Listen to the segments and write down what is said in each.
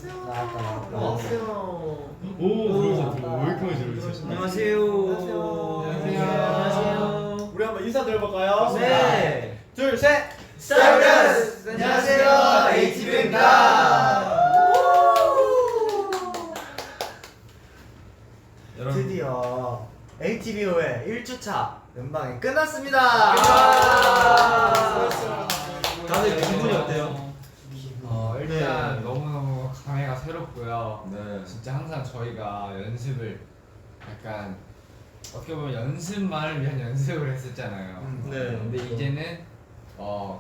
나왔어요. 오, 들어오셨어. 왜 이렇게 많이 들어오셨어? 안녕하세요. 안녕하세요. 우리 한번 인사 드려볼까요? 네. 둘, 셋. 스타브라스. 안녕하세요. 에이티비입니다. 드디어 ATBO의 1주차 연방이 끝났습니다. 다들 기분이 어때요? 일단 너무너무 감회가 새롭고요. 네. 진짜 항상 저희가 연습을 약간 어떻게 보면 연습만을 위한 연습을 했었잖아요. 네. 근데 이제는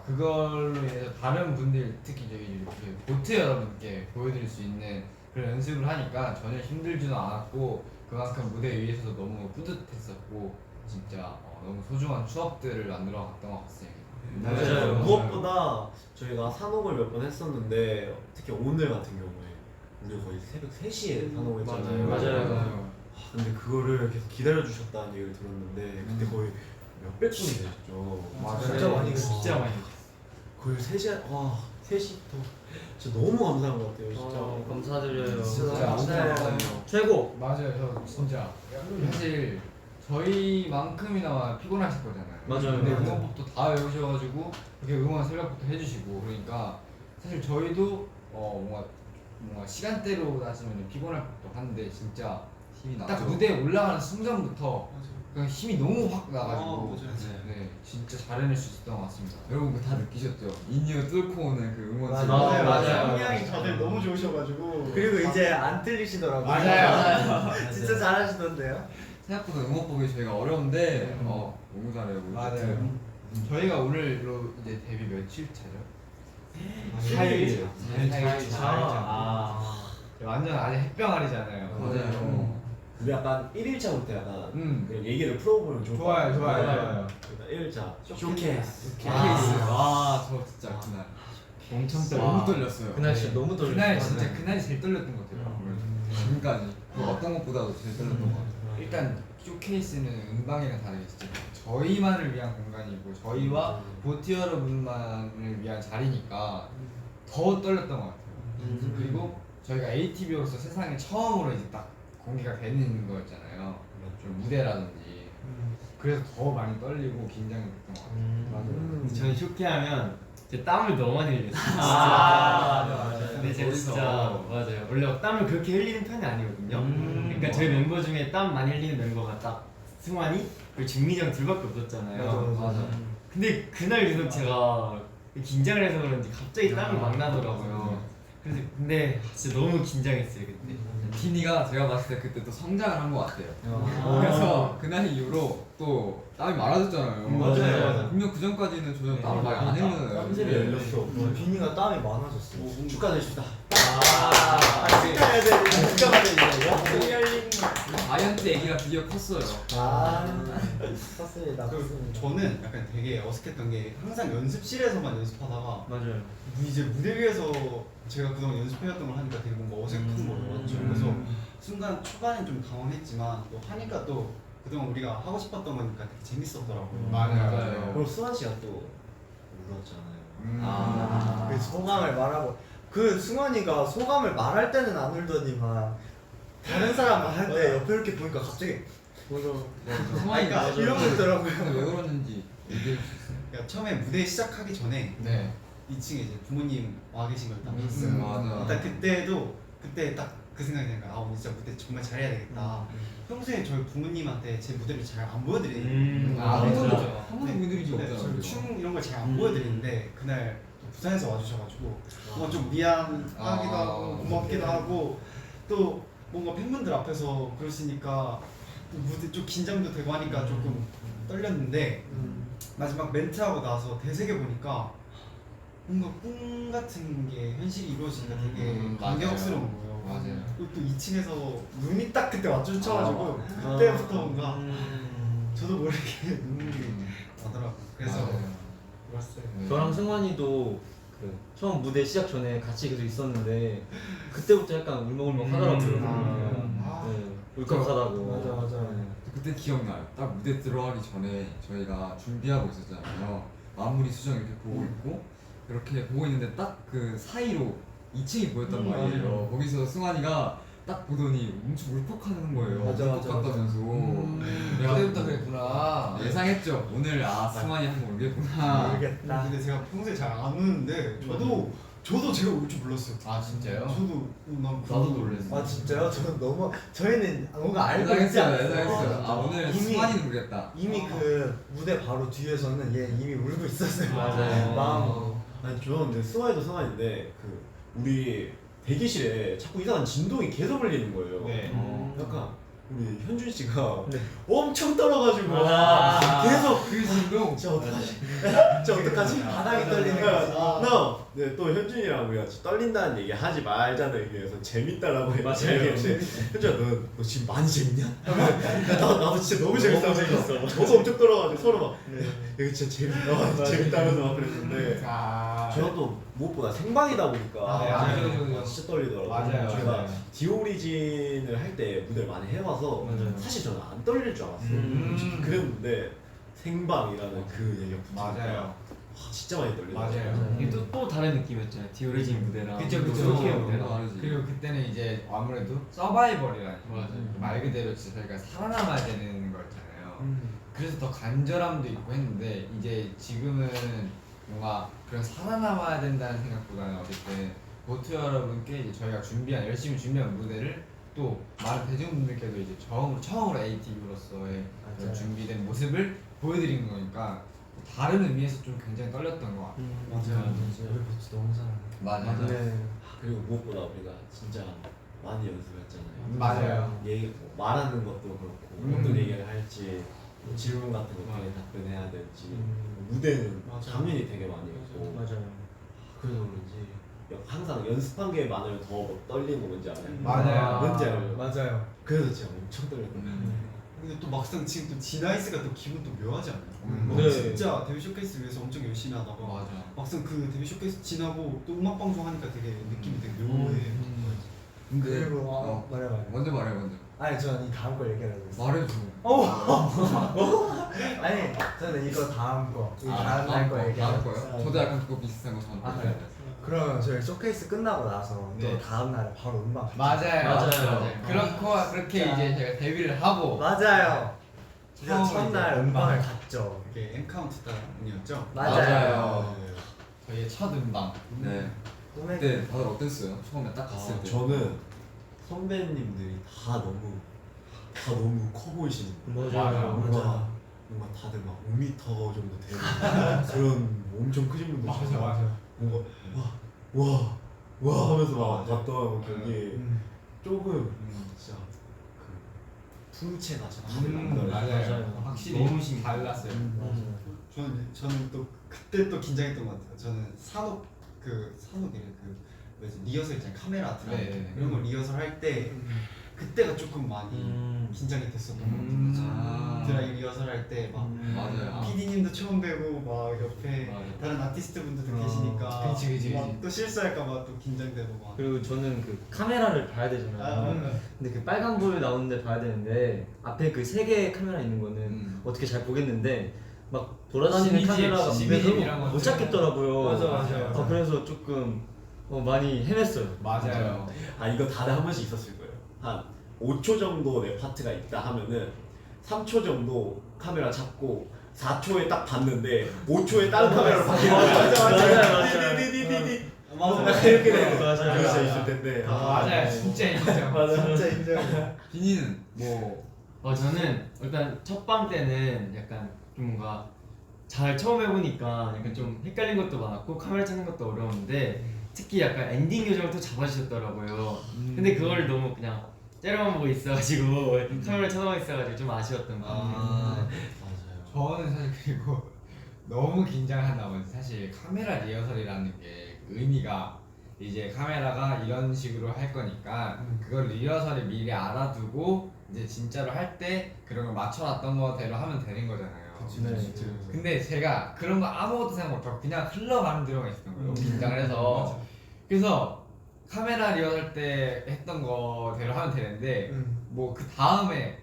그걸로 인해서 다른 분들, 특히 저희 이렇게 보트 여러분께 보여드릴 수 있는 그런 연습을 하니까 전혀 힘들지도 않았고 그만큼 무대 위에서도 너무 뿌듯했었고 진짜 너무 소중한 추억들을 만들어 갔던 것 같습니다. 맞아요. 무엇보다 저희가 산옥을 몇 번 했었는데 특히 오늘 같은 경우에 우리가 거의 새벽 3시에 산옥을 했잖아요. 맞아요. 근데 그거를 계속 기다려 주셨다는 얘기를 들었는데 그때 거의 몇백 분이 되셨죠. 맞아요. 진짜 많이 진짜 많이. 거의 3시간 3시부터 진짜 너무 감사한 것 같아요. 진짜. 감사드려요. 진짜 감사해요. 최고. 맞아요. 저 진짜 사실 저희만큼이나 피곤하실 거잖아요. 맞아요. 근데 맞아요. 응원법도 다 외우셔가지고 이렇게 응원 새벽부터 해주시고 그러니까 사실 저희도 뭔가 시간대로 따지면 피곤할 것도 한데 진짜 힘이 딱 무대에 올라가는 순간부터 그냥 힘이 너무 확 나가지고 맞아요. 네 진짜 잘 해낼 수 있었던 것 같습니다. 여러분 다 느끼셨죠? 인이어 뚫고 오는 그 응원 소리. 맞아요. 성향이 다들 너무 좋으셔가지고 그리고 이제 안 틀리시더라고요. 맞아요. 진짜 잘하시던데요? 생각보다 응원법이 저희가 어려운데 너무 잘해요. 맞아요. 저희가 오늘로 이제 데뷔 며칠 차죠? 4일이죠. 4일차. 완전 아직 햇병아리잖아요. 맞아요. 우리 약간 1일차부터 약간 그냥 얘기를 풀어보면 좋을 것 좋아요. 같아요. 일단 1일차 쇼케이스. 저 진짜 그날 엄청 너무 떨렸어요. 그날 진짜 너무 떨렸어요. 그날 진짜 그날이 제일 떨렸던 것 같아요. 지금까지 어떤 것보다도 제일 떨렸던 것 같아요. 일단 쇼케이스는 음방이랑 다르게 진짜 저희만을 위한 공간이고 저희와 보트 여러분만을 위한 자리니까 더 떨렸던 것 같아요. 그리고 저희가 ATB로서 세상에 처음으로 이제 딱 공개가 되는 거였잖아요. 좀 무대라든지 그래서 더 많이 떨리고 긴장했던 것 같아요. 저는 쇼케하면 제 땀을 너무 많이 흘렸어요. 맞아. 근데 제가 진짜 맞아요. 원래 땀을 그렇게 흘리는 편이 아니거든요. 그러니까 저희 멤버 중에 땀 많이 흘리는 멤버가 딱 승환이 그리고 준민이 둘밖에 없었잖아요. 맞아. 근데 그날 유독 제가 긴장을 해서 그런지 갑자기 땀이 막 나더라고요. 그래서 근데 진짜 너무 긴장했어요 그때. 디니가 제가 봤을 때 그때 또 성장을 한 것 같아요. 그래서 그날 이후로 또 땀이 많아졌잖아요. 맞아요. 분명 그 전까지는 전혀 땀을 많이 안 흘렸는데 땀새를 열렸어. 비니가 땀이 많아졌어요. 축하드립니다. 축하해야 돼. 축하해야 돼. 아이언트 애기가 드디어 컸어요. 컸습니다. 저는 약간 되게 어색했던 게 항상 연습실에서만 연습하다가 맞아요. 이제 무대 위에서 제가 그동안 연습해왔던 걸 하니까 되게 뭔가 어색한 거예요. 맞죠? 그래서 순간 초반엔 좀 당황했지만 또 하니까 또 그동안 우리가 하고 싶었던 거니까 되게 재밌었더라고요. 맞아요. 그럼 수환 씨가 또 울었잖아요. 그 소감을 말하고 그 승환이가 소감을 말할 때는 안 울더니만 다른 사람 할 때 옆에 이렇게 보니까 갑자기 승환이 이러고 있더라고요. 왜 그러는지 얘기해 주세요. 그러니까 처음에 무대 시작하기 전에 네. 2층에 이제 부모님 와 계신 걸 딱 봤어요. 맞아. 일단 그때 딱 그 생각이 드는 거야. 오늘 진짜 무대 정말 잘해야 되겠다. 평소에 저희 부모님한테 제 무대를 잘 안 보여드리는 한 번도 거예요. 한 번도 보여드린 적 없잖아요. 저희 춤 이런 걸 잘 안 보여드리는데 그날 또 부산에서 와주셔가지고 뭔가 좀 미안하기도 하고 고맙기도 하고 또 뭔가 팬분들 앞에서 그러시니까 또 무대 좀 긴장도 되고 하니까 조금 떨렸는데 마지막 멘트하고 나서 되새겨 보니까 뭔가 꿈 같은 게 현실이 이루어지니까 되게 감격스러운 거예요. 맞아요. 그리고 또 2층에서 눈이 딱 그때 마주쳐가지고 그때부터 뭔가 저도 모르게 눈물이 나더라고요. 그래서 울었어요. 저랑 승환이도 그 처음 무대 시작 전에 같이 계속 있었는데 그때부터 약간 울먹울먹 하더라고요. 네, 울컥하다고. 맞아. 그때 기억나요. 딱 무대 들어가기 전에 저희가 준비하고 있었잖아요. 마무리 수정 이렇게 보고 있고 이렇게 보고 있는데 딱 그 사이로 2층이 보였단 음. 말이에요. 거기서 승환이가 딱 보더니 엄청 울컥하는 거예요. 맞아, 맞아, 울컥한다면서. 내가 그때부터 그랬구나. 예상했죠. 오늘 승환이 한번 울겠구나. 모르겠다. 근데 제가 평소에 잘 안 우는데 저도 제가 울 줄 몰랐어요. 아 진짜요? 저도 난 나도 놀랐어. 아 진짜요? 저는 너무 저희는 뭔가 알고 있지 예상했어요. 않았어요. 예상했어요. 아 오늘 이미- 승환이는 울겠다. 이미 그 무대 바로 뒤에서는 얘 이미 울고 있었어요. 맞아요. 마음으로. 아니 저는 근데 승환이도 승환인데 그 우리 대기실에 자꾸 이상한 진동이 계속 울리는 거예요. 네. 약간 우리 현준 씨가 네. 엄청 떨어가지고 아. 계속 그 진동. 진짜 어떡하지? 진짜 어떡하지? 바닥이 떨리는 거지. 네, 또 현준이랑 우리가 떨린다는 얘기 하지 말자는 의미에서 재밌다라고 얘기했는데 현준아 너 지금 많이 재밌냐? 나도 진짜 너무 재밌다고 생각했어. 저도 엄청 떨어가지고 서로 막 이거 진짜 재밌다 재밌다면서 막 그랬는데 아. 제가 또 무엇보다 생방이다 보니까 네, 맞아요. 진짜 떨리더라고요. 맞아요, 제가 맞아요. 디오리진을 할 때 무대를 많이 해봐서 맞아요. 사실 저는 안 떨릴 줄 알았어요. 그랬는데 생방이라는 그 얘기가 붙으니까 맞아요. 와, 진짜 많이 떨리더라고요. 맞아요. 이게 또 다른 느낌이었잖아요. 디오리진 무대랑 그쵸, 그쵸. 솔케 너무 무대랑. 다르지. 그리고 그때는 이제 아무래도 서바이벌이라는 맞아요. 말 그대로 진짜 저희가 살아남아야 되는 거였잖아요. 그래서 더 간절함도 있고 했는데 이제 지금은 뭔가 그런 살아남아야 된다는 생각보다는 어쨌든 보트 여러분께 이제 저희가 열심히 준비한 무대를 또 많은 대중분들께도 이제 처음으로 ATV로서의 맞아요. 준비된 모습을 보여드린 거니까 다른 의미에서 좀 굉장히 떨렸던 것 같아요. 맞아요. 우리 보트 너무 사랑해. 맞아요. 네. 그리고 무엇보다 우리가 진짜 많이 연습했잖아요. 맞아요. 얘기 말하는 것도 그렇고 어떤 얘기를 할지 뭐 질문 같은 거 어떻게 답변해야 될지 무대는 맞아. 당연히 되게 많이 했고 맞아요. 그래서 그런지 항상 연습한 게 많으면 더 떨리는 거 뭔지 알아요? 맞아요. 뭔지 알아요? 맞아요. 그래서 제가 엄청 떨렸거든요. 근데 또 막상 지금 또 디나이스가 또 기분 또 묘하지 않나요? 네. 진짜 데뷔 쇼케이스 위해서 엄청 열심히 하다가 맞아. 막상 그 데뷔 쇼케이스 지나고 또 음악 방송 하니까 되게 느낌이 되게 묘해. 근데 그리고 말해. 먼저 말해 먼저. 아니 저는 이 다음 걸 얘기하려고 했어요. 말해줘. 아니 저는 이거 다음 거, 이 다음 다음 거 다음 얘기하려고 거요? 했어요. 저도 약간 그거 비슷한 거 저는. 아, 그래요? 그러면 저희 쇼케이스 끝나고 나서 네. 또 다음 날에 바로 음방 갔죠. 맞아요. 그렇게 진짜. 이제 제가 데뷔를 하고 맞아요. 진짜 처음 첫날 이제 음방을 갔죠. 이게 엔카운트다운이었죠? 맞아요. 저희의 첫 음방. 네. 꿈에 그때 다들 어땠어요? 처음에 딱 갔을 때. 저는 선배님들이 다 너무 커 보이시는 거예요. 맞아요. 뭔가 다들 막 5m 정도 되는 그런 엄청 크신 분들 맞아. 뭔가 와 하면서 막 봤던 기억이 조금 진짜 그 풍채가 진짜 다들 남다르요. 맞아요. 확실히 너무 신기해요. 달랐어요. 저는 또 그때 또 긴장했던 것 같아요. 저는 산옥이래 그 뭐지 리허설 있잖아요. 카메라 드라마 네. 이런 거 리허설 할 때 그때가 조금 많이 긴장이 됐었던 것 같아요. 드라이 리허설 할 때 막 맞아요. PD님도 처음 뵈고 막 옆에 맞아. 다른 아티스트 분들도 계시니까 그치. 막 또 실수할까봐 또 긴장되고 막. 그리고 저는 그 카메라를 봐야 되잖아요. 근데 그 빨간 불 나오는데 봐야 되는데 앞에 그 세 개의 카메라 있는 거는 어떻게 잘 보겠는데 막 돌아다니는 카메라가 CB집이랑 앞에서 못 찾겠더라고요. 맞아. 그래서 조금 많이 헤맸어요. 맞아요. 아 이거 다들 한 번씩 있었을 거예요. 한 5초 정도 내 파트가 있다 하면은 3초 정도 카메라 잡고 4초에 딱 봤는데 5초에 다른 카메라로 바뀌는 거예요. 맞아요. 디디디디디 맞아. 이렇게 되는 거 맞아요. 그럴 수 있을 텐데. 맞아요. 진짜 인정. 진짜 인정. 비니는 뭐 저는 일단 첫 방 때는 약간 좀 뭔가 잘 처음 해보니까 약간 좀 헷갈린 것도 많았고 카메라 찾는 것도 어려웠는데 특히 약간 엔딩 요정을 또 잡아주셨더라고요. 근데 그걸 너무 그냥 째려만 보고 있어가지고 카메라 쳐다보고 있어가지고 좀 아쉬웠던 것 같아요. 맞아요. 저는 사실 그리고 너무 긴장한 나머지 사실 카메라 리허설이라는 게 의미가 이제 카메라가 이런 식으로 할 거니까 그걸 리허설을 미리 알아두고 이제 진짜로 할 때 그런 걸 맞춰놨던 거대로 하면 되는 거잖아요. 근데 제가 그런 거 아무것도 생각 못하고 그냥 흘러가는 대로만 있었던 거예요. 긴장을 해서. 그래서 카메라 리허설 때 했던 거대로 하면 되는데 뭐 그 다음에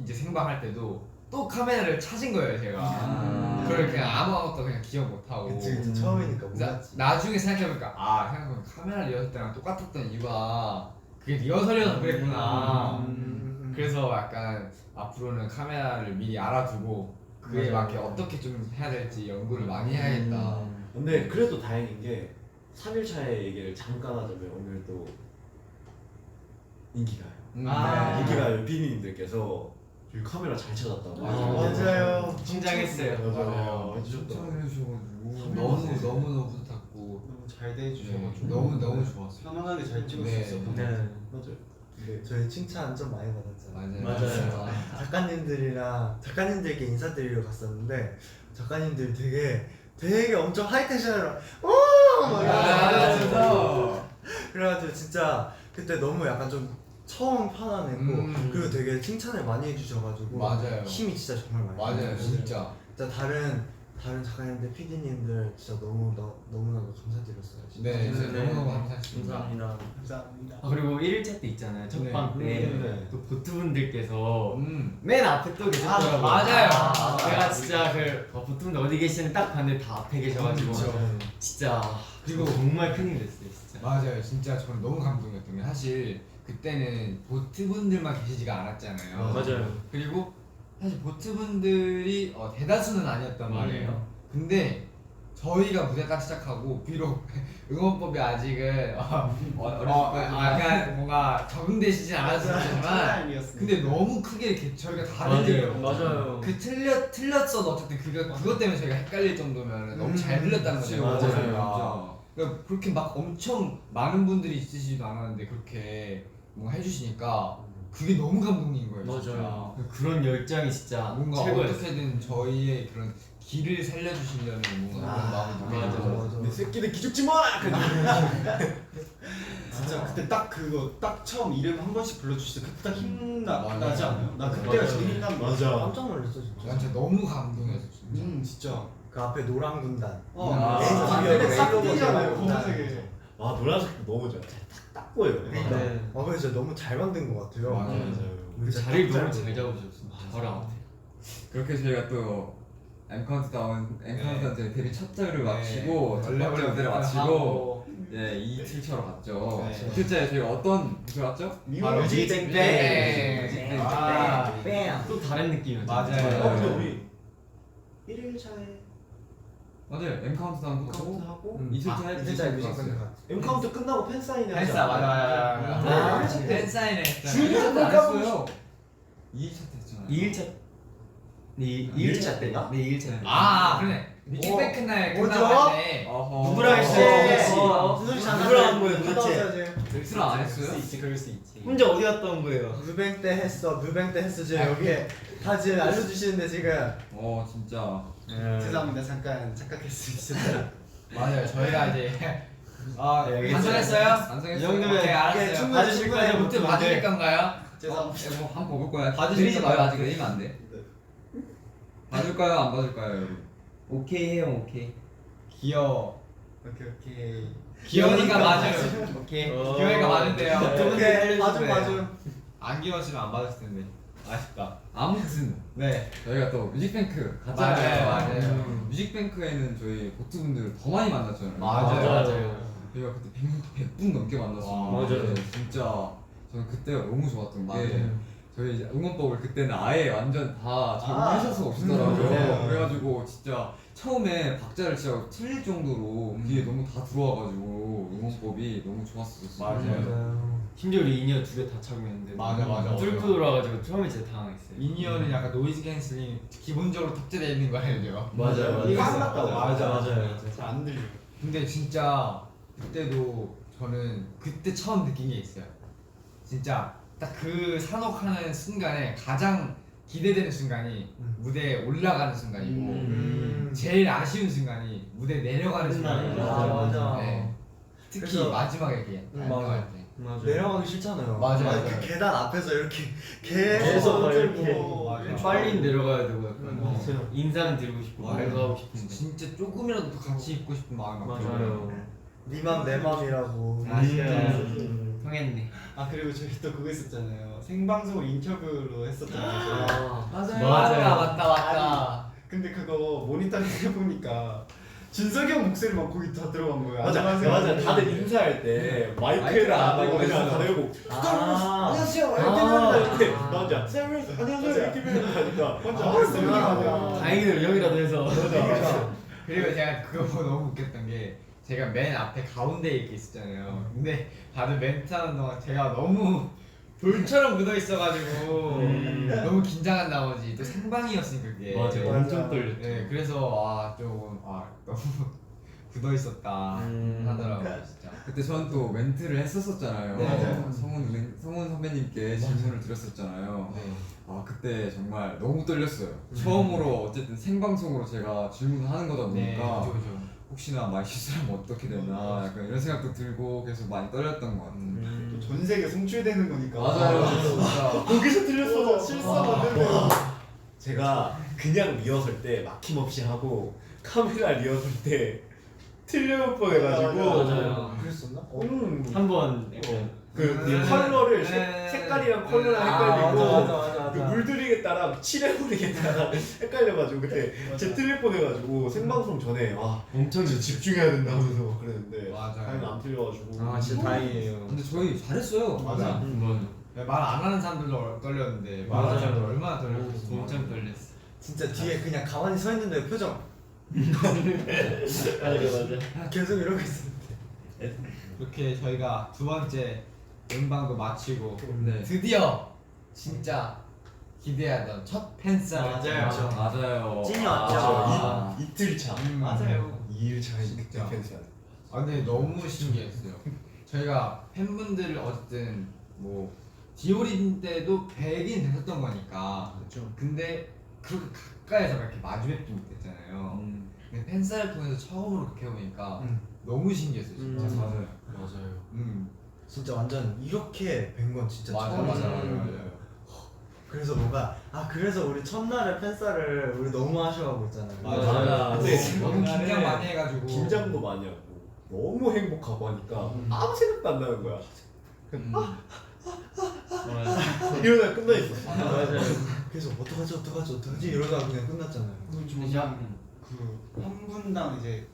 이제 생방할 때도 또 카메라를 찾은 거예요 제가. 그걸 그냥 아무것도 그냥 기억 못 하고. 그치 처음이니까 그래서 몰랐지. 나중에 생각해보니까 생각해보면 카메라 리허설 때랑 똑같았던 이유가 그게 리허설이어서 그랬구나. 그래서 약간 앞으로는 카메라를 미리 알아두고 그에 맞게 어떻게 좀 해야 될지 연구를 많이 해야겠다. 근데 그래도 다행인 게 3일차의 얘기를 잠깐 하자면 오늘 또 인기가요. 네. 인기가요 비니님들께서 저희 카메라 잘 찾았다고. 맞아요. 긴장했어요. 맞아요. 진짜 해주셨다. 해주셔가지고 너무 뿌듯했고 너무 잘 대해주셔가지고 너무 좋았어요. 편안하게 잘 찍을 네. 수 있었던 네. 것 같아요. 맞아요. 근데 저희 칭찬 좀 많이 받았잖아요. 맞아요. 작가님들이랑 작가님들께 인사드리러 갔었는데 작가님들이 되게 엄청 하이텐션으로 막 이러면서 그래가지고 진짜 그때 너무 약간 좀 처음 편안했고 그리고 되게 칭찬을 많이 해주셔가지고 맞아요. 힘이 진짜 정말 많이 맞아요, 받았어요. 진짜. 진짜 다른 작가님들, PD님들 진짜 너무나도 감사드렸어요. 진짜. 네, 진짜 너무너무 감사했습니다. 감사합니다. 감사합니다. 그리고 1일차 때 있잖아요. 첫 네. 방 때 또 보트분들께서 맨 앞에 또 계셨더라고요. 맞아요. 제가 진짜 보트분들 어디 계시는지 딱 봤는데 다 앞에 계셔가지고 진짜 그리고 정말 큰 힘이 됐어요. 진짜. 맞아요. 진짜 저는 너무 감동이었던 게 사실 그때는 보트분들만 계시지가 않았잖아요. 맞아요. 그리고 사실 보트분들이 대다수는 아니었단 말이에요. 근데 저희가 무대 딱 시작하고 비록 응원법이 아직은 약간 뭔가 적응되시진 않았지만 근데 너무 크게 이렇게 저희가 다른데요. 맞아요. 그 틀렸어도 어쨌든 그것 때문에 저희가 헷갈릴 정도면 너무 잘 들렸다는 거죠. 맞아요. 저희가. 그러니까 그렇게 막 엄청 많은 분들이 있으시지도 않았는데 그렇게 뭔가 해주시니까 그게 너무 감동인 거예요. 진짜. 맞아요. 그런 열정이 진짜 뭔가 최고였어요. 어떻게든 저희의 그런 길을 살려주시려는 뭔가 그런 마음이 맞아, 들어요. 내 새끼들 기죽지 마. 진짜 그때 딱 처음 이름 한 번씩 불러주실 때 그때 딱 힘나지 않아요? 나 그때가 맞아. 제일 힘난 거 맞아. 깜짝 놀랐어 진짜. 진짜 너무 감동이었어 진짜. 진짜. 그 앞에 노란 군단. 근데 싹 띄잖아요 군단. 검은색에. 와 노란색도 너무 좋아. 딱 보여요. 네. 그래서 진짜 너무 잘 만든 것 같아요. 맞아요. 그 진짜 자리를 딱 너무 잘 잘 잡으셨어. 바로 앞에. 그렇게 저희가 또 엠카운트다운 저희 데뷔 첫 절을 네. 마치고 첫 번째 무대를 마치고 이틀차로 갔죠. 네. 이틀차에 저희가 어떤 무대를 갔죠? 바로 뮤직뱅. 뺨. 또 다른 느낌이었죠. 맞아요. 근데 우리 1일차에 맞아요. 엠카운트다운 카운트 하고 하고 이틀차에 이틀차에 뮤직뱅크 뮤직뱅크 갔어요. 엠카운트 끝나고 팬사인회 하지 팬싸 않아요? 맞아. 네. 팬사인회 주인공 안 했어요. 2일차 때 했잖아요. 2일차 2일차 때인가? 네 2일차 때. 그러네. 뮤직뱅크 날 뭐죠? 끝나고 할때 어허. 누구랑 했어요? 누구랑 한 거예요 같이? 엑스랑 안 했어요? 그럴 수 있지. 혼자 어디 갔다 온 거예요? 뮤뱅 때 했어 지금 여기에 다 지금 알려주시는데 지금 진짜. 죄송합니다. 잠깐 착각했습니다. 맞아요. 저희가 이제 알겠어요. 완성했어요? 완성했어요. 이 정도면 오케이, 알았어요. 이게 충분히 받으실 거죠? 보트 맞을 건가요? 죄송합니다. 뭐 한번 먹을 거야. 봐주실 내리지 마요. 거예요? 아직 내리면 안 돼. 봐줄까요? 안 봐줄까요, 여러분? 오케이 해요 오케이. 귀여워. 오케이. 귀여우니까 맞아요. 오케이. 귀여우니까 맞는데요. 오케이 봐줘 안 귀여웠으면 안 받았을 텐데. 아쉽다. 아무튼 네. 저희가 또 뮤직뱅크 갔잖아요. 맞아요. 뮤직뱅크에는 저희 보트분들 더 많이 만났잖아요. 맞아요. 저희가 그때 100분 넘게 만났어요. 맞아요. 진짜 저는 그때가 너무 좋았던 게 맞아요. 저희 이제 응원법을 그때는 아예 완전 다 적응하셔서 오시더라고요. 맞아요. 그래가지고 진짜 처음에 박자를 진짜 틀릴 정도로 귀에 너무 다 들어와가지고 응원법이 너무 좋았었어요. 맞아요. 심지어 우리 인이어 두 개 다 착용했는데 맞아. 뚫고 돌아가지고 처음에 진짜 당황했어요. 인이어는 약간 노이즈 캔슬링 기본적으로 탑재되어 있는 거 알죠? 맞아요. 이거 맞아요. 끝났다고. 맞아요. 잘안 들려. 근데 진짜 그때도 저는 그때 처음 느낀 게 있어요. 진짜 딱 그 산옥하는 순간에 가장 기대되는 순간이 무대에 올라가는 순간이고 제일 아쉬운 순간이 무대 내려가는 순간이에요. 맞아. 네. 특히 그래서- 마지막에 이렇게 발표할 때. 내려가기 싫잖아요. 맞아요. 아니, 그 계단 앞에서 이렇게 계속 계속 이렇게. 들고 맞아. 빨리 내려가야 되고 약간 맞아요. 인사는 드리고 싶고 맞아요. 말도 하고 싶은데. 진짜 조금이라도 더 같이 있고 싶은 마음이 막 들어요. 맞아요. 네 맘 내 맘이라고. 통했네. 그리고 저희 또 그거 있었잖아요. 생방송을 인터뷰로 했었잖아요. 맞아요. 맞아요. 맞다. 근데 그거 모니터링 해보니까 진석이 형 목소리만 거기 다 들어간 거야. 맞아 맞아. 다들 인사할 때 마이크를 안 하고 그냥 다들 하고 안녕하세요 이렇게 나 혼자 안녕하세요 이렇게 하니까 혼자 목소리 아니야. 다행히도 형이라도 해서. 그리고 제가 그거 보고 너무 웃겼던 게 제가 맨 앞에 가운데에 이렇게 있었잖아요. 근데 다들 멘트 하는 동안 제가 너무 돌처럼 묻어 있어가지고 너무 긴장한 나머지 또 생방이었으니까 그게 맞아요. 엄청 떨렸죠. 네, 그래서 조금 너무 굳어 있었다 하더라고요 진짜. 그때 저는 또 멘트를 했었잖아요. 네, 맞아요. 성훈 선배님께 질문을 드렸었잖아요. 네. 그때 정말 너무 떨렸어요. 처음으로 어쨌든 생방송으로 제가 질문하는 거다 네, 보니까 그죠. 혹시나 많이 실수하면 어떻게 되나 약간 이런 생각도 들고 계속 많이 떨렸던 것 같아요. 또 전 세계 송출되는 거니까. 맞아요, 진짜. 거기서 틀렸어. 실수하면 안 되네. 제가 그냥 리허설 때 막힘없이 하고 카메라 리허설 때 틀릴 뻔해가지고 맞아요. 그랬었나? 한번 그 컬러를 색깔이랑 컬러랑 헷갈리고 맞아. 그 물들이겠다랑 칠해버리겠다랑 헷갈려가지고 그때 제 틀릴 뻔해가지고 생방송 전에 와 엄청 진짜 집중해야 된다 하면서 그랬는데 맞아요. 다행히 안 틀려가지고 진짜 다행이에요. 근데 저희 잘했어요. 맞아. 말 안 하는 사람들도 떨렸는데 맞아요. 말하는 사람들 얼마나 떨렸겠어. 엄청 떨렸어. 진짜 뒤에 그냥 가만히 서 있는데 표정 맞아. 계속 이러고 있었는데. 이렇게 저희가 두 번째 음방도 마치고 네. 드디어 진짜 기대하던 첫 팬싸를 맞아요. 맞아요. 찐이 왔죠. 아, 이틀 차 맞아요. 2일 차에 진짜. 팬스 근데 너무 신기했어요. 저희가 팬분들을 어쨌든 뭐 디오린 때도 100인 됐었던 거니까. 그렇죠. 근데 그렇게 가까이서 이렇게 마주뵙지 못했잖아요. 근데 팬싸를 통해서 처음으로 그렇게 해보니까 너무 신기했어요, 진짜. 맞아요. 맞아요. 진짜 완전 이렇게 뵌 건 진짜 맞아, 처음이잖아요. 맞아요. 그래서 뭔가 그래서 우리 첫날에 팬싸를 우리 너무 아쉬워하고 있잖아요. 맞아. 근데 너무 긴장 많이 해가지고. 긴장도 많이 하고 너무 행복하고 하니까 아무 생각도 안 나는 거야. 이러다 끝나 있었어. 그래서 어떡하지 이러다가 그냥 끝났잖아요. 그냥 그한 분당 이제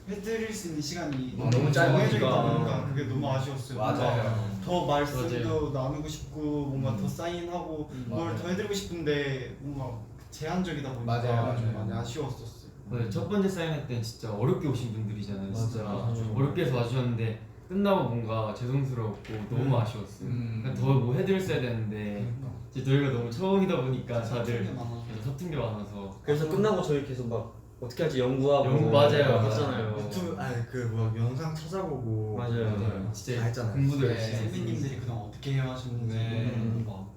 해드릴 수 있는 시간이 너무 정해져 있다 짧으니까. 보니까 그게 너무 아쉬웠어요. 맞아요. 더 말씀도 나누고 싶고 뭔가 더 사인하고 뭘 맞아요. 더 해드리고 싶은데 뭔가 제한적이다 보니까 맞아요. 좀 많이 아쉬웠었어요. 첫 번째 사인회 때는 진짜 어렵게 오신 분들이잖아요. 진짜 맞아. 어렵게 해서 와주셨는데 끝나고 뭔가 죄송스럽고 너무 아쉬웠어요. 더 뭐 해드렸어야 되는데 이제 저희가 너무 처음이다 보니까 다들 계속 서툰 게 많아서 그래서 끝나고 저희 계속 막 어떻게 할지 연구하고 맞아요. 했잖아요. 유튜브 영상 찾아보고 맞아요. 진짜 다 했잖아요. 공부도 네. 열심히 했어요. 선배님들이 그동안 어떻게 해야 하셨는지 네. 막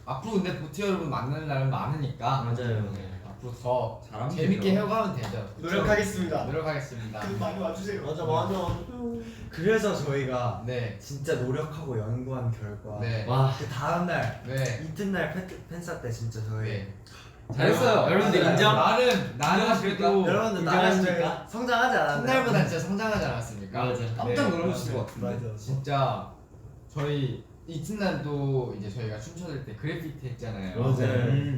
앞으로 근데 보티 여러분 만나는 날은 많으니까. 맞아요. 네, 앞으로 더 잘하면 재밌게 되죠. 해가면 되죠. 노력하겠습니다. 노력하겠습니다. 많이 와주세요. 맞아. 그래서 저희가 네. 진짜 노력하고 연구한 결과 네. 와 그 다음날 네. 이튿날 팬싸 때 진짜 저희 네. 잘했어요. 여러분들 인정? 나는 그래도 여러분들 나름 인정하십니까? 저희 성장하지 않았나요? 첫날보다 진짜 성장하지 않았습니까? 맞아. 깜짝 네, 놀라셨을 맞아요. 것 같은데. 맞아. 진짜 저희 이튿날도 이제 저희가 춤춰줄 때 그래피티 했잖아요. 맞아요.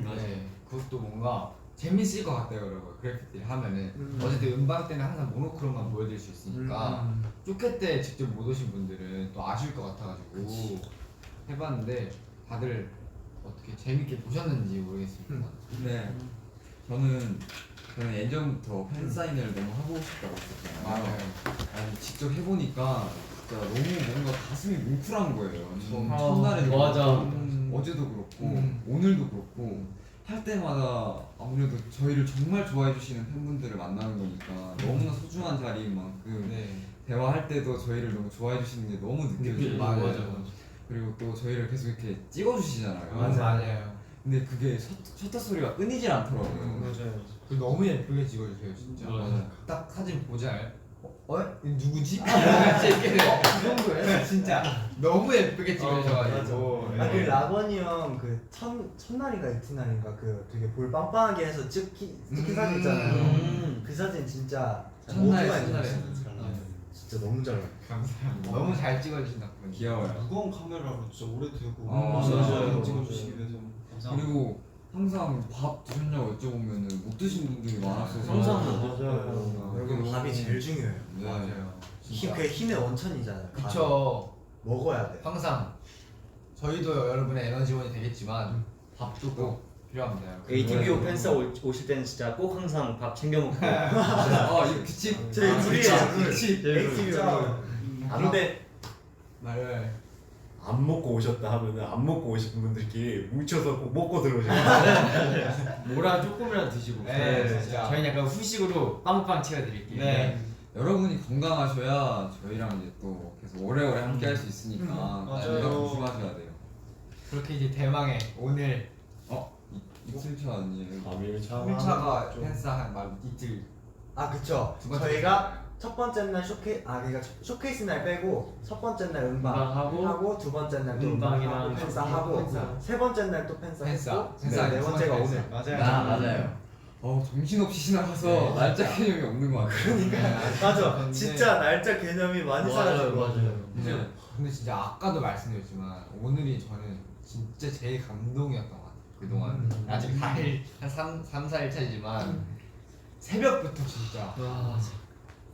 맞아. 네, 그것도 뭔가 재밌을 것 같아요, 여러분. 그래피티를 하면은 어쨌든 음방 때는 항상 모노크롬만 보여드릴 수 있으니까 쪼켓 때 직접 못 오신 분들은 또 아쉬울 것 같아가지고 해봤는데 다들 어떻게 재밌게 보셨는지 모르겠습니다. 네. 저는 예전부터 팬 사인을 너무 하고 싶다고 했었잖아요. 맞아요. 아니 직접 해보니까 진짜 너무 뭔가 가슴이 뭉클한 거예요. 아, 첫날에도 맞아. 그렇고 어제도 그렇고 오늘도 그렇고 할 때마다 아무래도 저희를 정말 좋아해 주시는 팬분들을 만나는 거니까 너무나 소중한 자리인 만큼 네. 대화할 때도 저희를 너무 좋아해 주시는 게 너무 느껴지고 맞아요. 그리고 또 저희를 계속 이렇게 찍어주시잖아요. 맞아요. 근데 그게 셔터 소리가 끊이질 않더라고요. 맞아요. 그리고 너무 예쁘게 찍어주세요, 진짜. 맞아요. 딱 사진 보자. 이거 누구지? 이렇게 돼요. 그 정도예요. 진짜 너무 예쁘게 찍으셔가지고. 그 라건이 형 그 첫날인가 이튿날인가 그 되게 볼 빵빵하게 해서 찍힌 사진 있잖아요. 그 사진 진짜 첫날에 모두가 첫날에 진짜 너무 잘 나와요. 감사합니다. 너무 잘 찍어주신다. 귀여워요. 무거운 카메라로 진짜 오래 들고 맞아요. 찍어주시기 위해서 감사합니다. 그리고 항상 밥 드셨냐고 여쭤보면은 못 드신 분들이 많았어서 항상 맞아요. 여러분 밥이 제일 중요해요. 네. 맞아요. 그 힘의 원천이잖아요. 밥이. 그쵸. 먹어야 돼. 항상 저희도 여러분의 에너지원이 되겠지만 밥도 꼭 필요합니다. ATBO 팬싸 오실 때는 진짜 꼭 항상 밥 챙겨 먹고. 이거 규칙 저희 둘이에요. 규칙 ATBO. 근데 말을 안 먹고 오셨다 하면은 안 먹고 오신 분들끼리 뭉쳐서 꼭 먹고 들어오셔요. 뭐라 조금이라도 드시고. 네, 진짜. 저희는 약간 후식으로 빵빵 채워드릴게요. 네. 여러분이 건강하셔야 저희랑 이제 또 계속 오래오래 함께 할 수 있으니까 맞아요. 건강 조심하셔야 돼요. 그렇게 이제 대망의 오늘 이틀차 아니에요? 1차가 팬싸 한말 이틀 그쵸. 두 번째 저희가 첫 번째 날 그러니까 쇼케이스 날 빼고 첫 번째 날 음방하고 하고 두 번째 날 또 음방이랑 음방하고 팬싸하고 팬싸. 세 번째 날 또 팬싸 팬싸. 했고 팬싸 네 번째가 팬싸. 오늘. 맞아요. 정신없이 지나가서 네, 날짜 개념이 없는 것 같아요. 맞아. 근데- 진짜 날짜 개념이 많이 사라진 것 같아요. 근데 진짜 아까도 말씀드렸지만 오늘이 저는 진짜 제일 감동이었던 것 같아요. 그동안 아직 4일 한 3, 4일 차이지만 새벽부터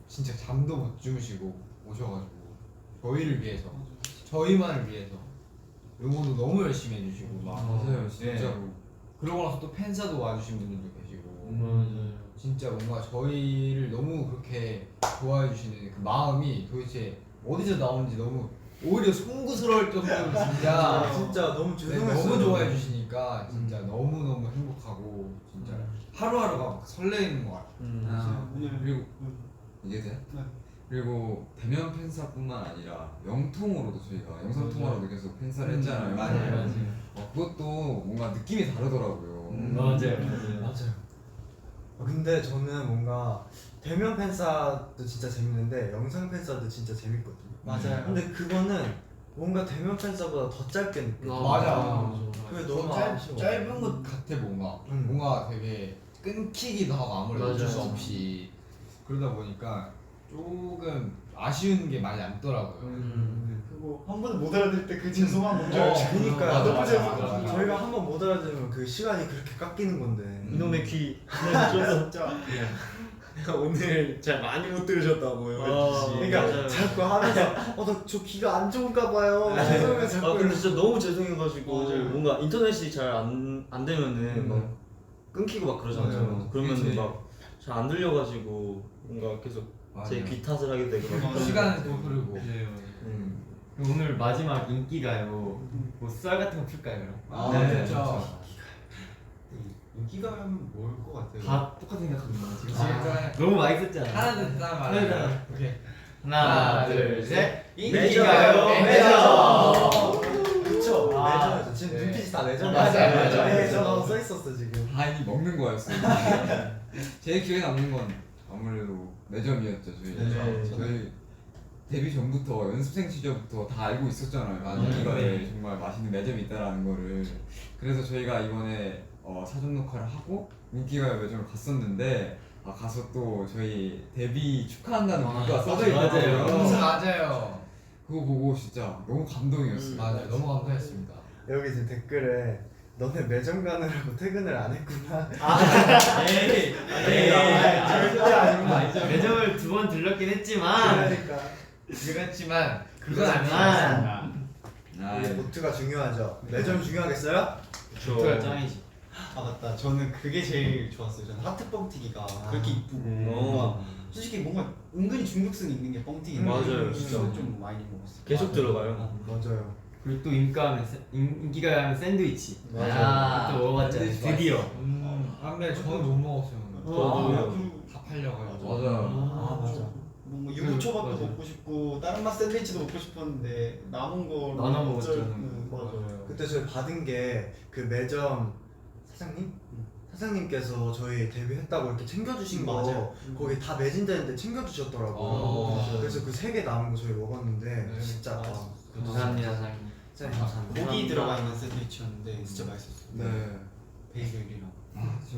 진짜 잠도 못 주무시고 오셔가지고 저희를 위해서 저희만을 위해서 응원도 너무 열심히 해주시고 막 맞아요, 진짜로. 그러고 나서 또 팬사도 와주신 분들도 계시고 진짜 뭔가 저희를 너무 그렇게 좋아해 주시는 그 마음이 도대체 어디서 나오는지 너무 오히려 송구스러울 정도로 진짜 진짜 너무 네, 죄송했어요. 너무 좋아해 주시니까 진짜 너무너무 행복하고 진짜 하루하루가 막 설레이는 것 같아요. 그리고 이게 돼? 네. 그리고 대면 팬사뿐만 아니라 영통으로도 저희가 영상 통화로도 계속 팬사를 했잖아요. 맞아요. 그것도 뭔가 느낌이 다르더라고요. 맞아요. 근데 저는 뭔가 대면 팬싸도 진짜 재밌는데 영상 팬싸도 진짜 재밌거든요. 맞아요. 근데 그거는 뭔가 대면 팬싸보다 더 짧게 느껴. 맞아. 그게 너무 좀 아쉬워. 짧은 것 같아 뭔가 뭔가 되게 끊기기도 하고 아무래도 어쩔 수 없이 그러다 보니까 조금 아쉬운 게 많이 남더라고요. 그리고 한 번은 못 알아들 때 그 죄송함 뭔지 알죠? 그니까요. 너무 맞아, 죄송해. 맞아. 저희가 한 번 못 알아들으면 그 시간이 그렇게 깎이는 건데. 이놈의 귀. 진짜. 오늘 잘 많이 못 들으셨다고요. 그러니까 맞아요. 자꾸 하면서 나 저 귀가 안 좋은가 봐요. 죄송해요 자꾸. 근데 진짜 너무 죄송해가지고 맞아요. 뭔가 인터넷이 잘 안 되면은 막 끊기고 막 그러잖아요. 맞아요. 그러면은 그치. 막 잘 안 들려가지고 뭔가 계속 제 맞아요. 귀 탓을 하게 되고. 막 시간은 또 흐르고. 그럼 오늘 마지막 인기가요. 뭐 썰 같은 거 풀까요 그럼? 네, 그렇죠. 인기가 하면 뭘 것 같아요? 다 똑같은 생각합니다 지금. 지금 너무 많이 썼잖아. 하나 둘셋 하나, 둘, 말해. 오케이. 하나 둘 셋. 매저요, 매저. 그쵸. 매저죠. 지금 네. 눈빛이 다 매저. 맞아요. 매저 써 있었어 지금. 이 먹는 거였어요. 제일 기억에 남는 건 아무래도 매점이었죠. 저희 데뷔 전부터 연습생 시절부터 다 알고 있었잖아요. 여기가 정말 맛있는 매점이 있다라는 거를. 그래서 저희가 이번에 사전 녹화를 하고 인기가요 매점을 갔었는데 가서 또 저희 데뷔 축하한다는 문구가 써져 있더라고요. 맞아요. 그거 보고 진짜 너무 감동이었어요. 맞아요. 너무 감사했습니다. 여기 지금 댓글에 너네 매점 가느라고 퇴근을 안 했구나. 에이. 절대 아니고. 매점을 2번 들렀긴 했지만 그러니까 그렇지만 그건 그렇지만 이게 보트가 중요하죠. 매점 중요하겠어요? 그거 짱이지. 맞다. 저는 그게 제일 좋았어요. 저는 하트 뻥튀기가 그렇게 이쁘고 뭔가 솔직히 뭔가 은근히 중독성 있는 게 뻥튀기인데 맞아요, 진짜 진짜. 좀 많이 먹었어요. 계속 들어가요. 맞아요. 그리고 또 인기가 하면 샌드위치. 맞아. 또 먹어봤잖아요. 드디어. 근데 저는 못 먹었어요. 그리고 다 팔려가지고. 맞아요. 맞아. 뭐 유부초밥도 맞아요. 먹고 싶고 다른 맛 샌드위치도 먹고 싶었는데 남은 거 나눠 먹었죠. 맞아요. 그때 저희 받은 게 그 매점 사장님께서 저희 데뷔했다고 이렇게 챙겨주신 거 맞아요. 거기 다 매진되는데 챙겨주셨더라고요. 그래서 그 3개 남은 거 저희 먹었는데 진짜 맞아. 감사합니다 사장님. 진짜 감사합니다. 고기 들어가 있는 샌드위치였는데 진짜 맛있었어요. 네. 베이글이랑.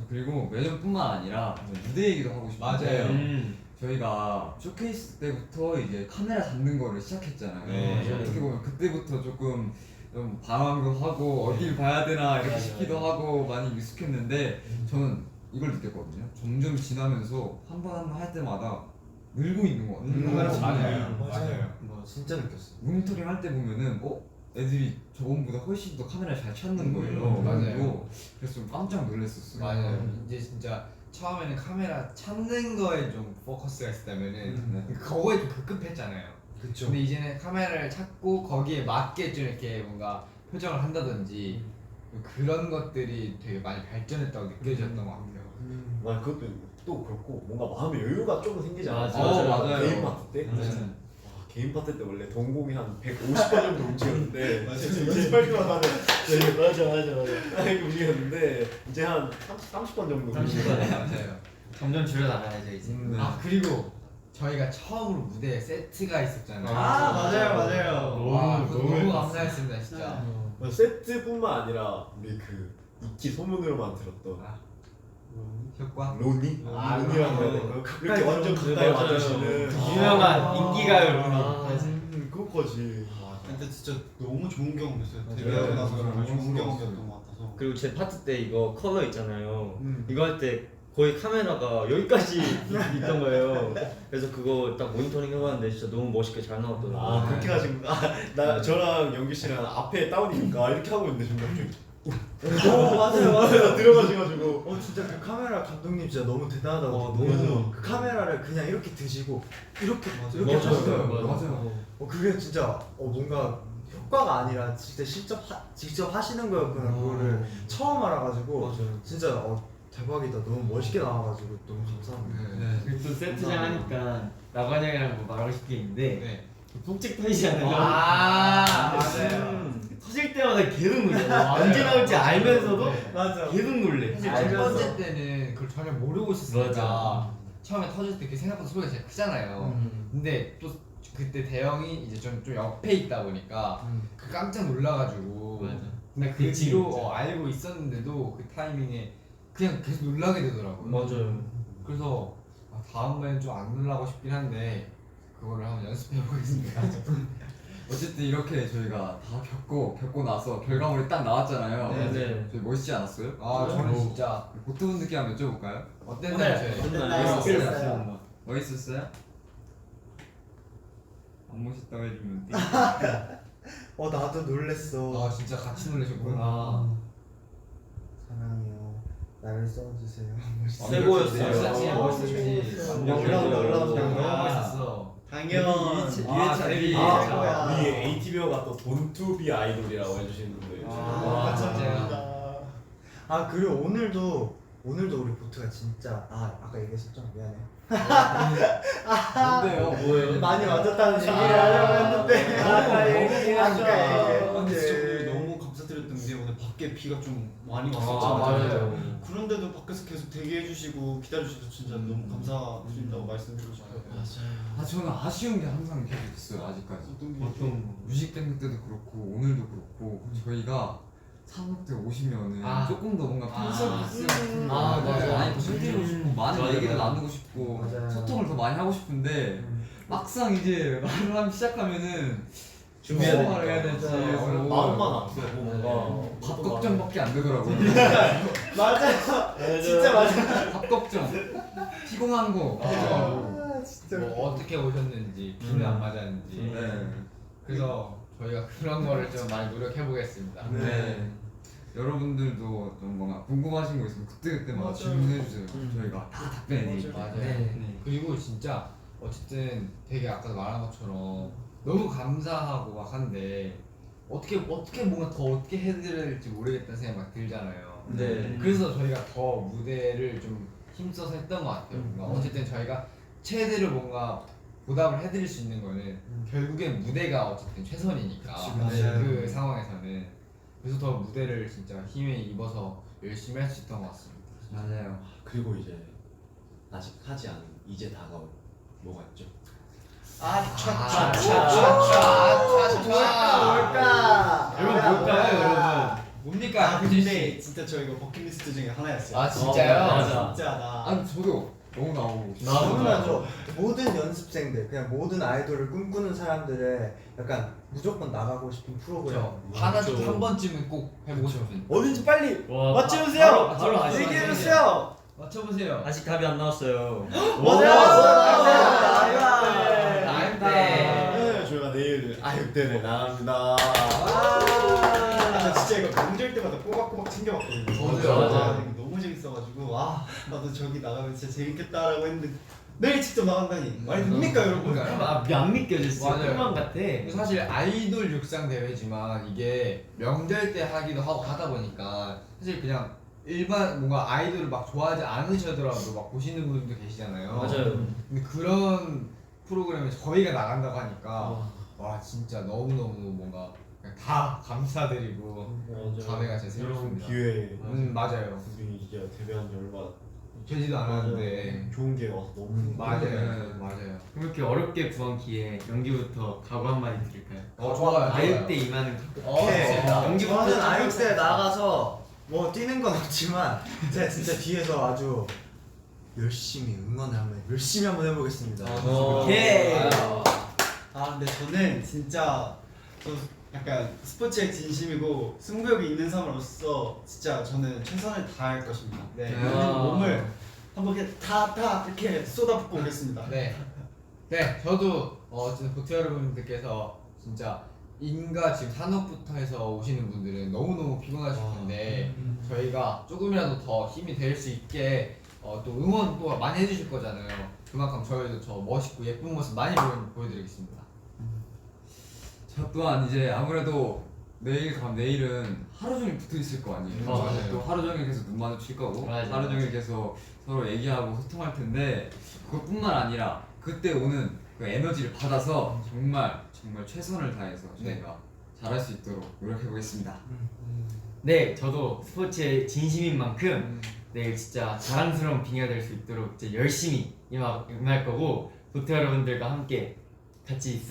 그리고 매점뿐만 아니라 무대 얘기도 하고 싶은데 맞아요. 저희가 쇼케이스 때부터 이제 카메라 잡는 거를 시작했잖아요. 네. 어떻게 보면 그때부터 조금 좀 방황도 하고 어딜 봐야 되나 이렇게 싶기도 하고 많이 익숙했는데 저는 이걸 느꼈거든요. 점점 지나면서 한 번 한 번 할 때마다 늘고 있는 것 같아요. 맞아요. 뭐 진짜 느꼈어. 모니터링 할 때 보면은 애들이 저번보다 훨씬 더 카메라를 잘 찾는 거예요. 맞아요. 그리고 그래서 좀 깜짝 놀랐었어요. 맞아요. 이제 진짜 처음에는 카메라 찾는 거에 좀 포커스가 있었다면은 그거에 좀 급급했잖아요. 그쵸. 근데 이제는 카메라를 찾고 거기에 맞게 좀 이렇게 뭔가 표정을 한다든지 그런 것들이 되게 많이 발전했다고 느껴졌던 것 같아요. 맞아, 그것도 또 그렇고 뭔가 마음의 여유가 조금 생기지 않았어? 맞아요. 개인 파트 때? 와, 개인 파트 때 원래 동공이 한 150번 정도 움직였는데 연습할 때마다 맞아 이렇게 움직였는데 이제 한 30번 정도 30번. 맞아요. 점점 줄여나가야죠 이제. 아 그리고 저희가 처음으로 무대에 세트가 있었잖아요. 맞아요. 와, 그거 너무 감사했습니다 진짜. 세트뿐만 아니라 우리 그 익히 소문으로만 들었던 효과? 로니? 로니라고 해야 될까요? 그렇게 완전 가까이 맞아요. 와주시는 그 유명한 인기가요 룬이. 그거까지 근데 진짜 너무 좋은 경험이었어요. 맞아요. 데뷔하고 나서 맞아요. 정말 좋은 너무 경험이었던 것 같아서. 그리고 제 파트 때 이거 컬러 있잖아요. 이거 할 때 거의 카메라가 여기까지 있던 거예요. 그래서 그거 딱 모니터링 해봤는데 진짜 너무 멋있게 잘 나왔더라고요. 아 그렇게 가지고 나 저랑 영규 씨랑 앞에 다운이니까 이렇게 하고 있는데 지금 갑자기 맞아요. 들어가셔가지고 진짜 그 카메라 감독님 진짜 너무 대단하다고. 너무. 그 카메라를 그냥 이렇게 드시고 이렇게 맞아요. 하셨어요. 그게 진짜 뭔가 효과가 아니라 진짜 직접 하시는 거였구나. 그거를 처음 알아가지고 진짜 대박이다. 너무 멋있게 나와가지고 너무 감사합니다. 그리고 또 세트장 하니까 나관이 형이랑 뭐 말하고 싶은 게 있는데 네. 폭죽 터지잖아요. 맞아요. 터질 때마다 계속 놀려. 언제 나올지 알면서도 맞아. 계속 놀래. 사실 첫 번째 때는 그걸 전혀 모르고 있었으니까 처음에 터졌을 때 그 생각보다 소리가 제일 크잖아요. 근데 또 그때 대형이 이제 좀 옆에 있다 보니까 그 깜짝 놀라가지고 맞아. 근데 그 뒤로 알고 있었는데도 그 타이밍에 그냥 계속 놀라게 되더라고요. 맞아요. 그래서 다음번엔 좀 안 놀라고 싶긴 한데 그거를 한번 연습해 보겠습니다. 어쨌든 이렇게 저희가 다 겪고 나서 결과물이 딱 나왔잖아요. 네. 저희 멋있지 않았어요? 저는 진짜 보통 느낌 한번 여쭤볼까요? 어땠나요? 멋있었어요. 멋있었어요? 안 멋있다고 해주면 돼. 나도 놀랬어. 진짜 같이 놀라셨구나. 사랑해요. 나를 써주세요. 최고였어요. 진짜 멋있었지. 올라온다. 너무 멋있었어. 당연. 데뷔. 우리 ATV가 또 본투비 아이돌이라고 해주시는 분들 진짜요. 그리고 오늘도 우리 보트가 진짜 아까 얘기했었죠. 미안해. 뭔데요? 많이 맞았다는 얘기를 하려고 했는데 근데 진짜 우리 너무 감사드렸던 게 오늘 밖에 비가 좀 많이 왔었잖아요. 맞아요. 그런데도 밖에서 계속 대기해주시고 기다려주셔서 진짜 너무 감사드린다고 말씀드리고 싶어요. 저는 아쉬운 게 항상 계속 있어요. 아직까지. 어떤 뮤직뱅크 때도 그렇고 오늘도 그렇고 저희가 산업 때 오시면은 조금 더 뭔가 팬 서비스 같은 거 맞아요. 많이 더 해드리고 싶고 많은 맞아요. 얘기도 나누고 싶고 맞아요. 소통을 더 많이 하고 싶은데 막상 이제 말을 하기 시작하면은 준비해야 무슨 말을 해야 될지 어려워. 마음만 앞서고 뭔가 밥 걱정밖에 안 되더라고요. 맞아요. 진짜 맞아. 밥 걱정, 피곤한 거 걱정하고. 진짜. 뭐 어떻게 오셨는지 비는 안 맞았는지. 네. 그래서 저희가 그런 거를 좀 많이 노력해 보겠습니다. 네. 여러분들도 좀 뭔가 궁금하신 거 있으면 그때그때마다 질문해 주세요. 저희가 다 답변해 드릴게요. 맞아요. 네. 그리고 진짜 어쨌든 되게 아까 말한 것처럼 너무 감사하고 막 한데 어떻게 뭔가 더 어떻게 해드려야 될지 모르겠다는 생각이 막 들잖아요. 네. 그래서 저희가 더 무대를 좀 힘써서 했던 것 같아요. 뭔가 어쨌든 저희가 최대로 뭔가 보답을 해드릴 수 있는 거는 결국엔 무대가 어쨌든 최선이니까 그 상황에서는 그래서 더 무대를 진짜 힘에 입어서 열심히 할 수 있던 것 같습니다. 맞아요. 그리고 이제 아직 하지 않은 이제 다가올 뭐가 있죠? 뭘까? 여러분 뭘까요, 여러분? 뭡니까? 근데 진짜 저희가 버킷리스트 중에 하나였어요. 진짜요? 맞아. 진짜 나 아니 저도 너무 나오고 싶어. 당연하죠. 모든 연습생들, 그냥 모든 아이돌을 꿈꾸는 사람들의 약간 무조건 나가고 싶은 프로그램. 하나도 한 번쯤은 꼭 해보고 싶은. 어딘지 빨리 와, 맞춰주세요. 바로 아시네. 얘기해주세요. 맞춰보세요. 아직 답이 안 나왔어요. 나임 때. 네, 저희가 내일 아육대를 나갑니다. 저 진짜 이거 명절 때마다 꼬박꼬박 챙겨봤거든요. 맞아요. 아, 이거 너무 재밌어가지고 나도 저기 나가면 진짜 재밌겠다라고 했는데 내일 직접 나간다니 말이 됩니까 여러분? 그러니까요. 안 믿겨졌어. 맞아요. 꿈만 같아. 사실 아이돌 육상 대회지만 이게 명절 때 하기도 하고 하다 보니까 사실 그냥 일반 뭔가 아이돌을 막 좋아하지 않으셔더라도 막 보시는 분들도 계시잖아요. 맞아요. 근데 그런 프로그램에 저희가 나간다고 하니까 와 진짜 너무너무 뭔가 그냥 다 감사드리고 감회가 진짜 새로운 새롭습니다. 기회에 맞아요. 우리 이제 데뷔한 지 얼마 되지도 않았는데 좋은 기회 와서 너무 맞아요. 맞아요. 그럼 이렇게 어렵게 구한 기회에 연기부터 각오 한마디 드릴까요? 좋아요. 아육대 임하는 각오. 네. 연기부터 저는 좀 아육대 해보세요. 나가서 뭐 뛰는 건 없지만 제가 진짜 뒤에서 아주 열심히 응원을 열심히 해보겠습니다. 오케이. 근데 저는 진짜 저 약간 스포츠에 진심이고 승부욕이 있는 사람으로서 진짜 저는 최선을 다할 것입니다. 네, 네. 모든 몸을 한번 이렇게 다 이렇게 쏟아붓고 오겠습니다. 네. 네, 저도 진짜 보트 여러분들께서 진짜 인가 지금 산업부터 해서 오시는 분들은 너무너무 피곤하실 텐데 저희가 조금이라도 더 힘이 될 수 있게 또 응원 또 많이 해주실 거잖아요. 그만큼 저희도 저 멋있고 예쁜 모습 많이 보여드리겠습니다. 저 또한 이제 아무래도 내일은 하루 종일 붙어 있을 거 아니에요. 맞아요. 또 하루 종일 계속 눈 마주칠 거고 맞아요. 하루 종일 계속 서로 얘기하고 소통할 텐데 그것뿐만 아니라 그때 오는 그 에너지를 받아서 정말 최선을 다해서 저희가 잘할 수 있도록 노력해 보겠습니다. 네, 저도 스포츠에 진심인 만큼 내일 진짜 자랑스러운 빙의가 될 수 있도록 진짜 열심히 임할 거고 보트 여러분들과 함께 같이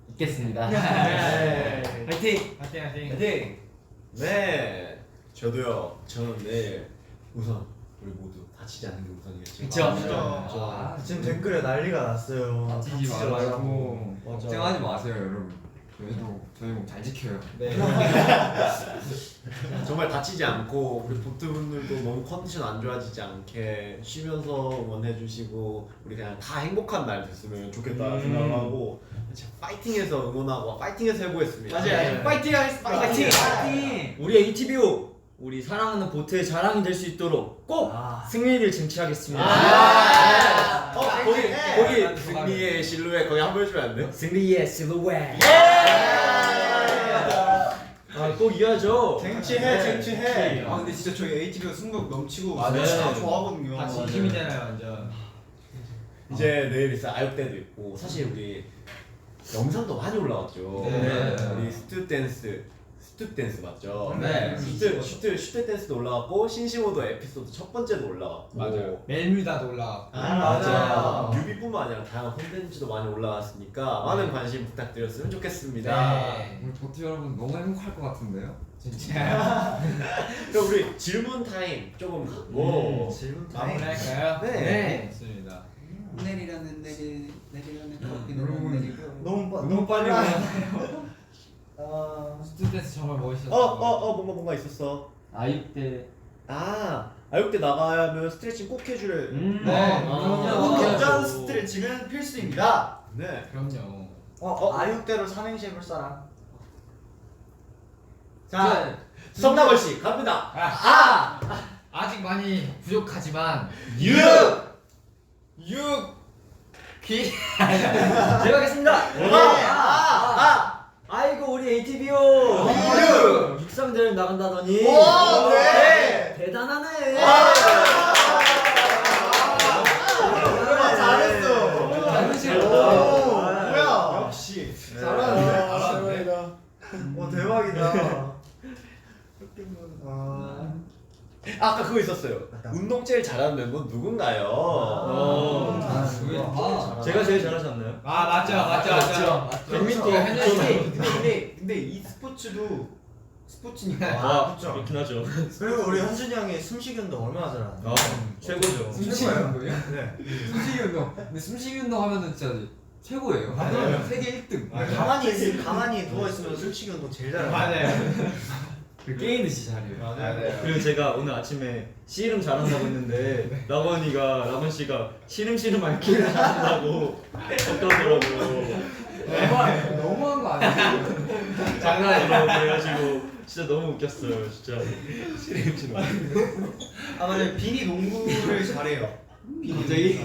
있겠습니다. 네. 화이팅! 화이팅! 네, 저도요. 저는 내일 우선 우리 모두 다치지 않는 게 우선이겠죠. 그쵸. 지금 댓글에 난리가 났어요. 다치지 말고 맞아. 걱정하지 마세요, 여러분. 저희 몸 잘 지켜요. 네. 정말 다치지 않고 우리 보트분들도 너무 컨디션 안 좋아지지 않게 쉬면서 응원해주시고 우리 그냥 다 행복한 날 됐으면 좋겠다 생각하고 진짜 파이팅해서 응원하고 파이팅해서 해보겠습니다. 맞아요. 파이팅 하겠습니다. 파이팅! 우리 ATBO 우리 사랑하는 보트의 자랑이 될 수 있도록 꼭 승리를 쟁취하겠습니다. 거기 승리의 실루엣 거기 한번 해주면 안 돼요? 승리의 실루엣. 꼭 이어야죠. 쟁취해. 근데 진짜 저희 ATV가 승부욕 넘치고 맞아요. 진짜 좋아하거든요. 다 진심이잖아요, 완전. 이제 내일 있을 아육대도 있고 사실 우리 영상도 많이 올라왔죠. 네. 우리 스튜 댄스 맞죠? 네. 슈트 댄스도 올라갔고 신시모도 에피소드 첫 번째도 올라갔고 맞아요. 멜뮤다도 올라갔고. 맞아요. 뮤비뿐만 아니라 다양한 콘텐츠도 많이 올라갔으니까 많은 관심 부탁드렸으면 좋겠습니다. 네. 우리 보트 여러분 너무 행복할 것 같은데요? 진짜. 그럼 우리 질문 타임 조금 갖고 질문 타임. 마무리할까요? 네. 좋습니다. 내리라는 여러분, 내리고. 너무 빨리 와요. 스튜던스 정말 멋있었어요. 뭔가 있었어. 아육대 아육대 나가면 스트레칭 꼭 해줄. 네. 꼭 그럼요. 어떤 스트레칭은 필수입니다. 네. 그럼요. 아육대로 삼행시 해볼 사람. 자, 성나벌 씨 갑니다. 아직 많이 부족하지만 6 제가 하겠습니다. 아이고 우리 ATBO 육상대회 나간다더니 대단하네. 잘했어. 뭐야? 역시 잘하네. 대박이다. 아까 그거 있었어요. 운동 제일 잘하는 멤버 누군가요? 제가 제일 잘하지 않나요? 맞죠. 근데 이 스포츠도 스포츠니까. 아 그렇죠. 그렇긴 하죠. 그리고 우리 현준이 형이 숨쉬기 운동 얼마나 잘하는데. 최고죠. 숨쉬기 운동이요? 네. 숨쉬기 운동. 근데 숨쉬기 운동 하면은 진짜 최고예요. 맞아요. 세계 1등. 가만히 누워 있으면 숨쉬기 운동 제일 잘하는. 그 게임 듯이 잘해요. 맞아요. 그리고 제가 오늘 아침에 씨름 잘한다고 했는데 라건 씨가 씨름 알기를 잘한다고 어떠더라고요. 너무한 거 아니에요? 장난 아니라고 그래가지고 진짜 너무 웃겼어요. 진짜 씨름. 아 맞아요. 비니 농구를 잘해요. 갑자기?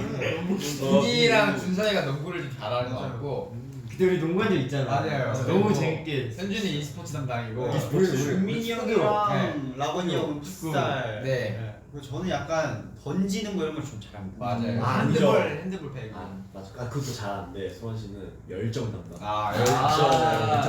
준이랑 준서이가 농구를 좀 잘하는 것 같고 그때 우리 농구한 적 있잖아. 맞아요. 너무 그리고 재밌게. 현준이 e스포츠 담당이고 준민이 형이랑 라건이 형은 풋살. 네. 그리고 저는 약간 던지는 거 이런 걸 좀 잘합니다. 맞아요. 아, 핸드볼 배구. 맞아. 그것도 잘하는데 소원 씨는 열정 담당. 아, 열정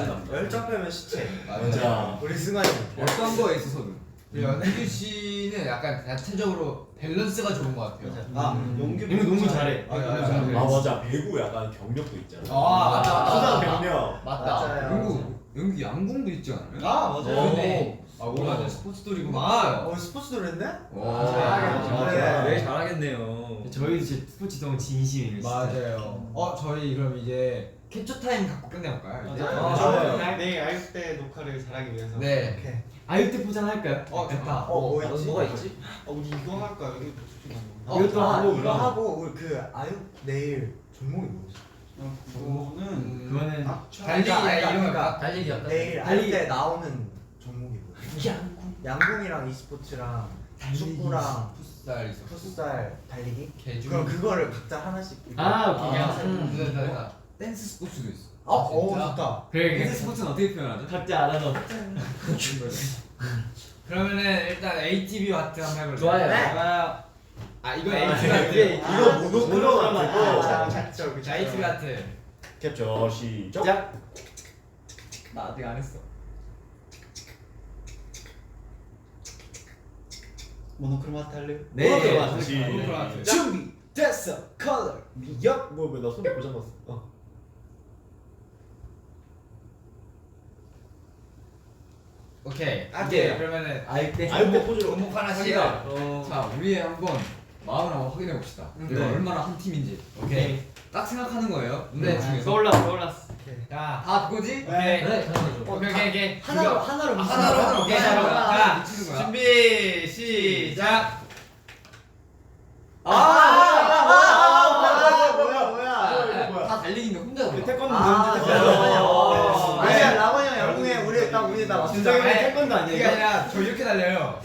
담당. 열정 빼면 시체. 맞아. 우리 승환이. 어떤 거에 있어서든. 현준 씨는 약간 자체적으로 밸런스가 좋은 것 같아요. 아 용규 이거 농구 잘해. 아 맞아. 배구 약간 경력도 있잖아. 아, 수상 맞다. 경력. 맞아요. 영국 양궁도 있지 않아요? 아 맞아요. 네. 아, 오늘 스포츠돌이구만. 스포츠 노래인데? 잘하겠네. 네 잘하겠네요. 저희도 제 스포츠 너무 진심이에요. 진짜. 맞아요. 저희 그럼 이제 캡처 타임 갖고 끝내볼까요? 이제? 맞아요. 내일 아육 때 녹화를 잘하기 위해서. 네. 오케이. 아육대 포장 할까요? 좋다. 뭐 있지? 뭐가 있지? 우리 이거 할까 여기 이것도 하고 이거 하고 우리 그 아육 내일 종목이 뭐지? 그거는 그거는 달리기 이런 거 그러니까 달리기 할까? 내일 달리기. 아육 때 나오는 종목이 뭐지? 양궁이랑 e스포츠랑 축구랑 풋살 있어. 풋살 달리기? 개주. 그럼 그거를 각자 하나씩. 오케이. 댄스 스포츠도 있어. 좋다. 그래. 스포츠는 어떻게 표현하죠? 각자 알아서. 그러면은 일단 ATV 와트 한번 해볼래요? 좋아요. 네. 아 이거 ATV 와트. 이거 모노크로 같고. 자 ATV 와트. 캡처 시작. 나 아직 안 했어. 모노크로마트 할래요? 네. 모노크로마트. 준비 됐어. 컬러. 얍. 뭐야 나 손이 고장났어. 오케이. 할게요. 그러면은 아육대. 아육대 포즈로. 종목 하나씩. 자 우리 한번 마음을 한번 확인해 봅시다. 우리가 얼마나 한 팀인지. 오케이. 딱 생각하는 거예요. 문제 중에서. 떠올랐어. 자, 다 그거지? 네. 네, 당연하죠. 오케이. 하나로 하나로 오케이. 자, 준비 시작. 뭐야. 다 달리기인데 혼자 잡아. 태권도 아니야 라건 형 양궁에 우리 다 맞춘다. 진짜 이거 태권도 아니야 이게 이거? 아니라 저 이렇게 달려요.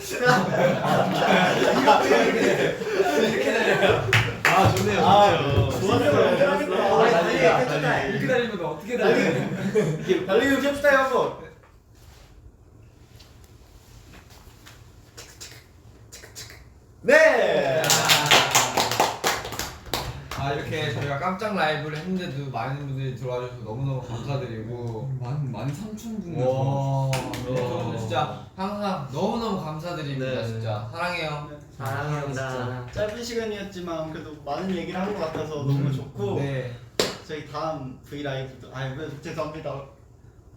아 좋네요. 좋네요. 이렇게 달리면 너 어떻게 달려? 달리기 캡스타임 한번. 네. 아 이렇게 저희가 깜짝 라이브를 했는데도 많은 분들이 들어와 주셔서 너무너무 감사드리고 13,000분이 와. 여러분 진짜 항상 너무너무 감사드립니다. 네. 진짜 사랑해요. 사랑합니다. 짧은 시간이었지만 그래도 많은 얘기를 한 것 같아서 너무 좋고 네. 저희 다음 V 라이브도 죄송합니다.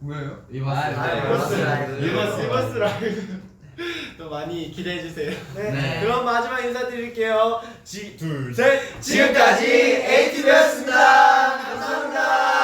뭐예요? 리버스 라이브. 리버스 라이브 또 많이 기대해 주세요. 네. 그럼 마지막 인사드릴게요. 둘, 셋. 지금까지 ATV였습니다. 감사합니다.